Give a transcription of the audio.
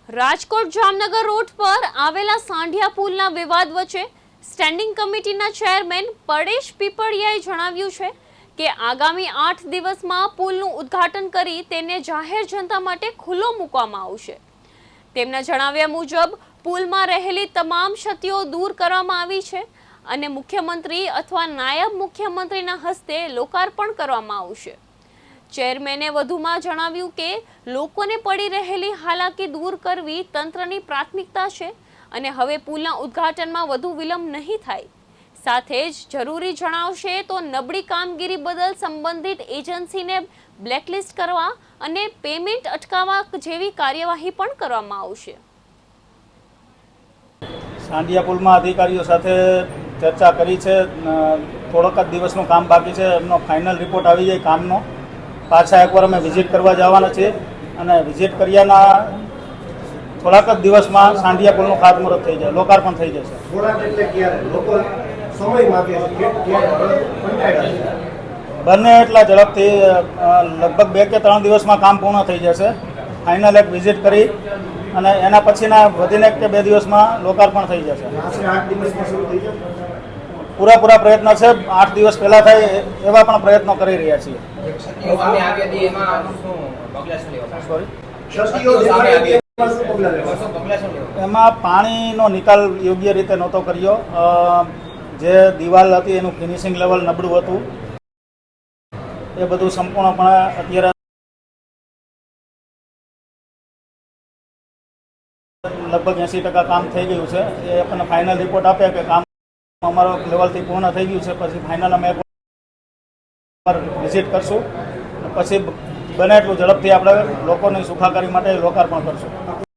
Rajkot Jamnagar road પર આવેલા સાંઢિયા પુલના વિવાદ વચ્ચે સ્ટેન્ડિંગ કમિટીના ચેરમેન પરેશ પીપળિયાએ જણાવ્યું છે કે આગામી 8 દિવસમાં પુલનું ઉદ્ઘાટન કરી તેને જાહેર જનતા માટે ખુલ્લો મૂકવામાં આવશે। તેમના જણાવ્યા મુજબ પુલમાં રહેલી તમામ ક્ષતિઓ દૂર કરવામાં આવી છે અને મુખ્યમંત્રી અથવા નાયબ મુખ્યમંત્રીના હસ્તે લોકાર્પણ કરવામાં આવશે। ચેરમેને વધુમાં જણાવ્યું કે લોકોને પડી રહેલી હાલાકી દૂર કરવી તંત્રની પ્રાથમિકતા છે અને હવે પુલના ઉદ્ઘાટનમાં વધુ વિલંબ નહીં થાય। સાથે જ જરૂરી જણાવશે તો નબળી કામગીરી બદલ સંબંધિત એજન્સીને બ્લેકલિસ્ટ કરવા અને પેમેન્ટ અટકાવવા જેવી કાર્યવાહી પણ કરવામાં આવશે। સાંઢિયા પુલમાં અધિકારીઓ સાથે ચર્ચા કરી છે। થોડોક જ દિવસનું કામ બાકી છે। એમનો ફાઇનલ રિપોર્ટ આવી જાય કામનો પાછા એકવાર અમે વિઝિટ કરવા જવાના છીએ અને વિઝિટ કર્યાના થોડાક જ દિવસમાં સાંઢિયા પુલનું ખાતમુહૂર્ત થઈ જાય, લોકાર્પણ થઈ જશે। બંને એટલા ઝડપથી લગભગ 2 કે 3 દિવસમાં કામ પૂર્ણ થઈ જશે। ફાઇનલ એક વિઝિટ કરી અને એના પછીના વધીને 1 કે 2 દિવસમાં લોકાર્પણ થઈ જશે। પૂરા પ્રયત્ન છે। 8 દિવસ પહેલા થાય એવા પણ પ્રયત્નો કરી રહ્યા છીએ। એમાં પાણીનો નિકાલ યોગ્ય રીતે નહોતો કર્યો। જે દિવાલ હતી એનું ફિનિશિંગ લેવલ નબળું હતું। એ બધું સંપૂર્ણપણે અત્યારે લગભગ 80% કામ થઈ ગયું છે। એ આપણને ફાઇનલ રિપોર્ટ આપે કે કામ અમારો લેવલથી પૂર્ણ થઈ ગયું છે, પછી ફાઇનલ અમે વિઝિટ કરશું, પછી બને એટલું ઝડપથી આપણે લોકોની સુખાકારી માટે લોકાર્પણ કરશું।